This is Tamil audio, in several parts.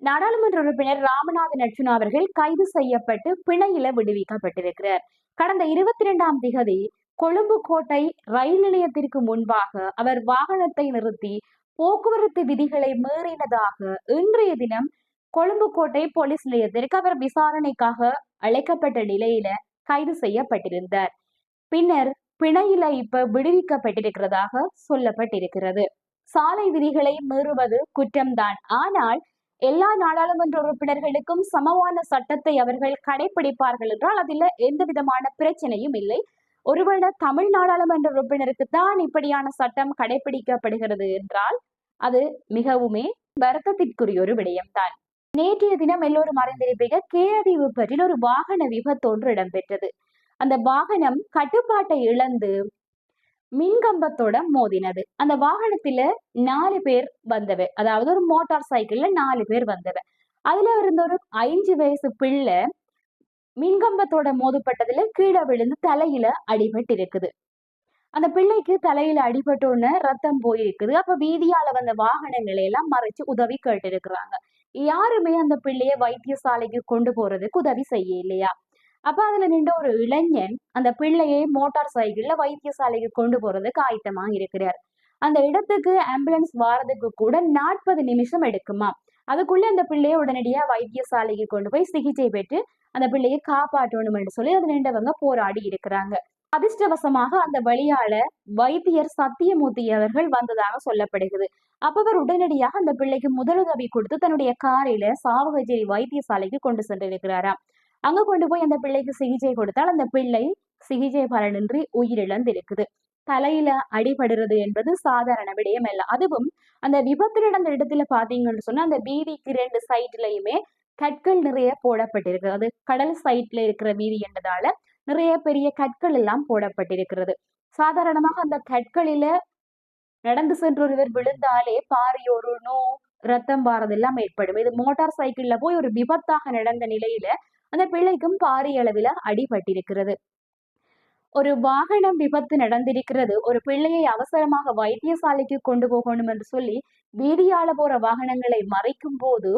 நாடாளுமன்ற உறுப்பினர் ராமநாதன் அர்ச்சுனா அவர்கள் கைது செய்யப்பட்டு பிணையில விடுவிக்கப்பட்டிருக்கிறார். கடந்த 22ஆம் திகதி கொழும்பு கோட்டை ரயில் நிலையத்திற்கு முன்பாக அவர் வாகனத்தை நிறுத்தி போக்குவரத்து விதிகளை மீறினதாக இன்றைய தினம் கொழும்பு கோட்டை போலீஸ் நிலையத்திற்கு அவர் விசாரணைக்காக அழைக்கப்பட்ட நிலையில கைது செய்யப்பட்டிருந்தார். பின்னர் பிணையில இப்ப விடுவிக்கப்பட்டிருக்கிறதாக சொல்லப்பட்டிருக்கிறது. சாலை விதிகளை மீறுவது குற்றம்தான். ஆனால் எல்லா நாடாளுமன்ற உறுப்பினர்களுக்கும் சமமான சட்டத்தை அவர்கள் கடைபிடிப்பார்கள் என்றால் அதில் எந்த விதமான பிரச்சனையும் இல்லை. ஒருவேளை தமிழ் நாடாளுமன்ற உறுப்பினருக்கு தான் இப்படியான சட்டம் கடைபிடிக்கப்படுகிறது என்றால் அது மிகவுமே வருத்தத்திற்குரிய ஒரு விடயம்தான். நேற்றைய தினம் எல்லோரும் அறிந்திருப்பீங்க, கேரதீவு பற்றில் ஒரு வாகன விபத்து ஒன்று இடம்பெற்றது. அந்த வாகனம் கட்டுப்பாட்டை இழந்து மின்கம்பத்தோட மோதினது. அந்த வாகனத்துல 4 பேர் வந்தவ, அதாவது ஒரு மோட்டார் சைக்கிள்ல 4 பேர் வந்தவ. அதுல இருந்த ஒரு 5 வயசு பிள்ளை மின்கம்பத்தோட மோதப்பட்டதுல கீழே விழுந்து தலையில அடிபட்டு இருக்குது. அந்த பிள்ளைக்கு தலையில அடிபட்டோன்னு ரத்தம் போயிருக்குது. அப்ப வீதியால வந்த வாகனங்களை எல்லாம் மறைச்சு உதவி கேட்டு இருக்கிறாங்க. யாருமே அந்த பிள்ளைய வைத்தியசாலைக்கு கொண்டு போறதுக்கு உதவி செய்ய இல்லையா? அப்ப அதுல நின்ற ஒரு இளைஞன் அந்த பிள்ளையை மோட்டார் சைக்கிள்ல வைத்தியசாலைக்கு கொண்டு போறதுக்கு ஆயத்தமா இருக்கிறார். அந்த இடத்துக்கு ஆம்புலன்ஸ் வாரதுக்கு கூட 40 நிமிஷம் எடுக்குமா. அதுக்குள்ள அந்த பிள்ளையை உடனடியா வைத்தியசாலைக்கு கொண்டு போய் சிகிச்சை பெற்று அந்த பிள்ளையை காப்பாற்றணும் என்று சொல்லி அது நின்றவங்க போராடி இருக்கிறாங்க. அதிர்ஷ்டவசமாக அந்த வழியால வைத்தியர் சத்தியமூர்த்தி அவர்கள் வந்ததாக சொல்லப்படுகிறது. அப்ப அவர் உடனடியாக அந்த பிள்ளைக்கு முதலுதவி கொடுத்து தன்னுடைய காரில சாவகச்சேரி வைத்தியசாலைக்கு கொண்டு சென்றிருக்கிறாராம். அங்க கொண்டு போய் அந்த பிள்ளைக்கு சிகிச்சை கொடுத்தால் அந்த பிள்ளை சிகிச்சை பலனின்றி உயிரிழந்து இருக்குது. தலையில அடிபடுறது என்பது சாதாரண விடயம் அல்ல. அதுவும் அந்த விபத்து நடந்த இடத்துல பாத்தீங்கன்னு சொன்னா அந்த வீதிக்கு 2 சைட்லயுமே கற்கள் நிறைய போடப்பட்டிருக்கு. அது கடல் சைட்ல இருக்கிற வீதி என்றதால நிறைய பெரிய கற்கள் எல்லாம் போடப்பட்டிருக்கிறது. சாதாரணமாக அந்த கற்களில நடந்து சென்ற ஒருவர் விழுந்தாலே பாரியோரு ரத்தம் பாரதெல்லாம் ஏற்படும். இது மோட்டார் சைக்கிள்ல போய் ஒரு விபத்தாக நடந்த நிலையில அந்த பிள்ளைக்கும் பாரிய அளவில அடிபட்டிருக்கிறது. ஒரு வாகனம் விபத்து நடந்திருக்கிறது. ஒரு பிள்ளையை அவசரமாக வைத்தியசாலைக்கு கொண்டு போகணும் என்று சொல்லி வீதியால போற வாகனங்களை மறைக்கும் போது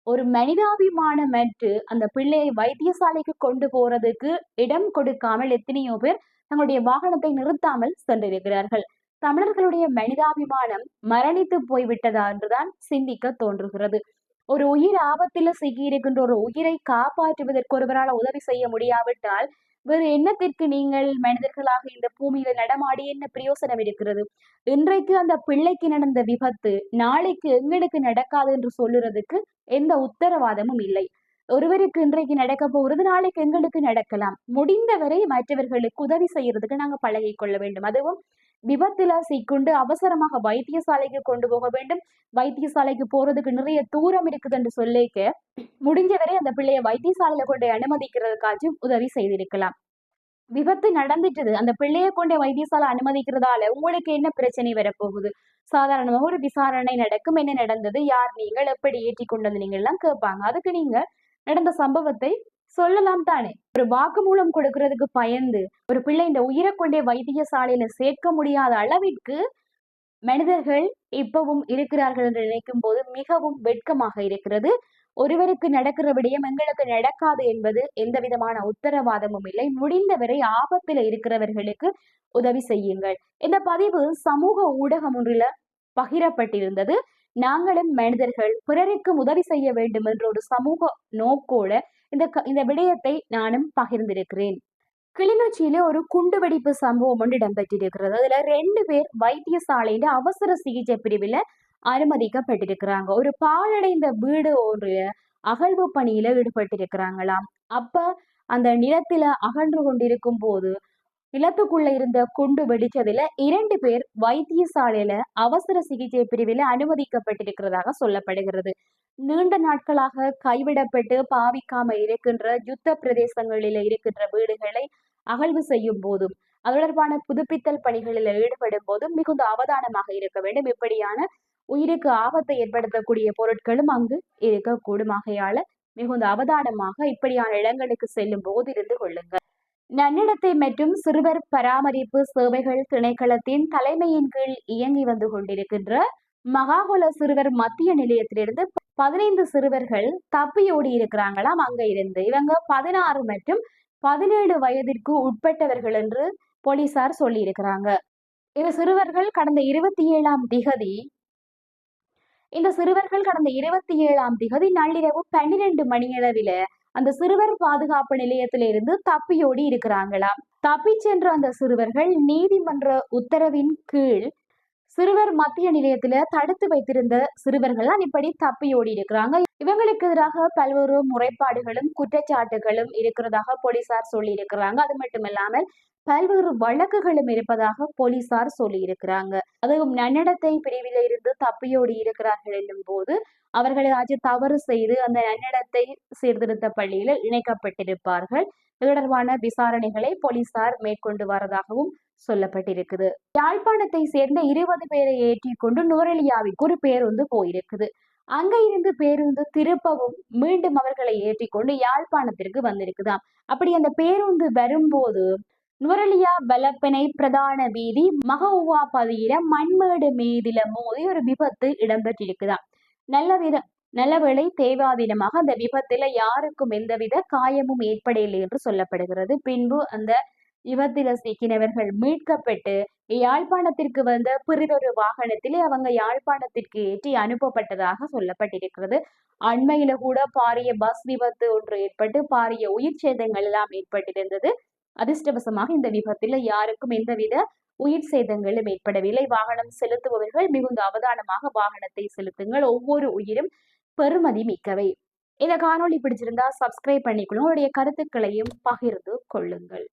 ஒரு மனிதாபிமானமற்று அந்த பிள்ளையை வைத்தியசாலைக்கு கொண்டு போறதுக்கு இடம் கொடுக்காமல் எத்தனையோ பேர் தங்களுடைய வாகனத்தை நிறுத்தாமல் சென்றிருக்கிறார்கள். தமிழர்களுடைய மனிதாபிமானம் மரணித்து போய்விட்டதா என்றுதான் சிந்திக்க தோன்றுகிறது. ஒரு உயிர் ஆபத்துல சிக்கி இருக்கின்ற ஒரு உயிரை காப்பாற்றுவதற்கு ஒருவரால் உதவி செய்ய முடியாவிட்டால் வேறு என்னத்திற்கு நீங்கள் மனிதர்களாக இந்த பூமியில நடமாடி என்ன பிரயோசனம் இருக்கிறது? இன்றைக்கு அந்த பிள்ளைக்கு நடந்த விபத்து நாளைக்கு எங்களுக்கு நடக்காது என்று சொல்லுறதுக்கு எந்த உத்தரவாதமும் இல்லை. ஒருவருக்கு இன்றைக்கு நடக்க போகிறது நாளைக்கு எங்களுக்கு நடக்கலாம். முடிந்தவரை மற்றவர்களுக்கு உதவி செய்யறதுக்கு நாங்க பழகி கொள்ள வேண்டும். அதுவும் விபத்துல சிக்கொண்டு அவசரமாக வைத்தியசாலைக்கு கொண்டு போக வேண்டும். வைத்தியசாலைக்கு போறதுக்கு நிறைய தூரம் இருக்குது என்று சொல்லிக்க முடிஞ்சவரை அந்த பிள்ளைய வைத்தியசாலையில கொண்டு அனுமதிக்கிறதுக்காச்சும் உதவி செய்திருக்கலாம். விபத்து நடந்துட்டது, அந்த பிள்ளைய கொண்டு வைத்தியசாலை அனுமதிக்கிறதால உங்களுக்கு என்ன பிரச்சனை வரப்போகுது? சாதாரணமாக ஒரு விசாரணை நடக்கும். என்ன நடந்தது, யார் நீங்கள், எப்படி ஏற்றி கொண்டது நீங்க எல்லாம் கேட்பாங்க. அதுக்கு நீங்க நடந்த சம்பவத்தை சொல்லலாம் தானே. ஒரு வாக்குமூலம் கொடுக்கறதுக்கு பயந்து ஒரு பிள்ளை இந்த உயிரை கொண்டே வைத்தியசாலையில சேர்க்க முடியாத அளவிற்கு மனிதர்கள் இப்பவும் இருக்கிறார்கள் என்று நினைக்கும் போது மிகவும் வெட்கமாக இருக்கிறது. ஒருவருக்கு நடக்கிற விடயம் எங்களுக்கு நடக்காது என்பது எந்த விதமான உத்தரவாதமும் இல்லை. முடிந்தவரை ஆபத்துல இருக்கிறவர்களுக்கு உதவி செய்யுங்கள். இந்த பதிவு சமூக ஊடகம் ஒன்றில பகிரப்பட்டிருந்தது. நாங்களும் மனிதர்கள் பிறருக்கும் உதவி செய்ய வேண்டும் என்ற ஒரு சமூக நோக்கோட இந்த விடயத்தை நானும் பகிர்ந்திருக்கிறேன். கிளிநொச்சியில ஒரு குண்டுவெடிப்பு சம்பவம் ஒன்று இடம்பெற்றிருக்கிறது. அதுல 2 பேர் வைத்தியசாலையில அவசர சிகிச்சை பிரிவுல அனுமதிக்கப்பட்டிருக்கிறாங்க. ஒரு பாழடைந்த வீடு ஒரு அகழ்வு பணியில ஈடுபட்டிருக்கிறாங்களாம். அப்ப அந்த நிலத்தில அகன்று கொண்டிருக்கும் போது நிலத்துக்குள்ள இருந்த குண்டு வெடிச்சதுல 2 பேர் வைத்தியசாலையில அவசர சிகிச்சை பிரிவில் அனுமதிக்கப்பட்டிருக்கிறதாக சொல்லப்படுகிறது. நீண்ட நாட்களாக கைவிடப்பட்டு பாவிக்காம இருக்கின்ற யுத்த பிரதேசங்களில இருக்கின்ற வீடுகளை அகழ்வு செய்யும் போதும் அது தொடர்பான புதுப்பித்தல் பணிகளில் ஈடுபடும் போதும் மிகுந்த அவதானமாக இருக்க வேண்டும். இப்படியான உயிருக்கு ஆபத்தை ஏற்படுத்தக்கூடிய பொருட்களும் அங்கு இருக்கக்கூடும். ஆகையால மிகுந்த அவதானமாக இப்படியான இடங்களுக்கு செல்லும் போது இருந்து கொள்ளுங்கள். நன்னடத்தை மற்றும் சிறுவர் பராமரிப்பு சேவைகள் திணைக்களத்தின் தலைமையின் கீழ் இயங்கி வந்து கொண்டிருக்கின்ற மகாகுல சிறுவர் மத்திய நிலையத்திலிருந்து 15 சிறுவர்கள் தப்பியோடி இருக்கிறாங்களாம். அங்க இருந்து இவங்க 16 மற்றும் 17 வயதிற்கு உட்பட்டவர்கள் என்று போலீசார் சொல்லி இருக்கிறாங்க. இந்த சிறுவர்கள் கடந்த 27ஆம் திகதி நள்ளிரவு 12 மணியளவில அந்த சிறுவர் பாதுகாப்பு நிலையத்திலிருந்து தப்பியோடி இருக்கிறாங்களாம். தப்பி சென்ற அந்த சிறுவர்கள் நீதிமன்ற உத்தரவின் கீழ் சிறுவர் மத்திய நிலையத்துல தடுத்து வைத்திருந்த சிறுவர்கள் இப்படி தப்பியோடி இருக்கிறாங்க. இவங்களுக்கு எதிராக பல்வேறு முறைப்பாடுகளும் குற்றச்சாட்டுகளும் இருக்கிறதாக போலீசார் சொல்லி இருக்கிறாங்க. அது மட்டுமில்லாமல் பல்வேறு வழக்குகளும் இருப்பதாக போலீசார் சொல்லி இருக்கிறாங்க. அதுவும் நன்னடத்தை பிரிவில இருந்து தப்பியோடி இருக்கிறார்கள் என்னும் போது அவர்களை தவறு செய்து அந்த நன்னடத்தை சீர்திருத்த பள்ளியில இணைக்கப்பட்டிருப்பார்கள். இது தொடர்பான விசாரணைகளை போலீசார் மேற்கொண்டு வரதாகவும் சொல்லப்பட்டிருக்குது. யாழ்ப்பாணத்தை சேர்ந்த 20 பேரை ஏற்றிக்கொண்டு நுவரெலியாவிற்கு ஒரு பேருந்து போயிருக்குது. அங்க இருந்து பேருந்து திருப்பவும் மீண்டும் அவர்களை ஏற்றிக்கொண்டு யாழ்ப்பாணத்திற்கு வந்திருக்குதாம். அப்படி அந்த பேருந்து வரும்போது நுவரெலியா பலப்பனை பிரதான வீதி மகவுவா பதியில மண்மேடு மீதில மோதி ஒரு விபத்து இடம்பெற்றிருக்குதாம். நல்லவேளை தேவாதீனமாக அந்த விபத்துல யாருக்கும் எந்தவித காயமும் ஏற்படவில்லை என்று சொல்லப்படுகிறது. பின்பு அந்த விபத்தில சிக்கினவர்கள் மீட்கப்பட்டு யாழ்ப்பாணத்திற்கு வந்த பிறிதொரு வாகனத்திலே அவங்க யாழ்ப்பாணத்திற்கு ஏற்றி அனுப்பப்பட்டதாக சொல்லப்பட்டிருக்கிறது. அண்மையில கூட பாரிய பஸ் விபத்து ஒன்று ஏற்பட்டு பாரிய உயிர் சேதங்கள் எல்லாம் ஏற்பட்டிருந்தது. அதிர்ஷ்டவசமாக இந்த விபத்தில் யாருக்கும் எந்தவித உயிர் சேதங்களும் ஏற்படவில்லை. வாகனம் செலுத்துபவர்கள் மிகுந்த அவதானமாக வாகனத்தை செலுத்துங்கள். ஒவ்வொரு உயிரும் பெருமதி மிக்கவை. இந்த காணொளி பிடிச்சிருந்தா சப்ஸ்கிரைப் பண்ணிக்கொள்ளுங்க. உங்களுடைய கருத்துக்களையும் பகிர்ந்து கொள்ளுங்கள்.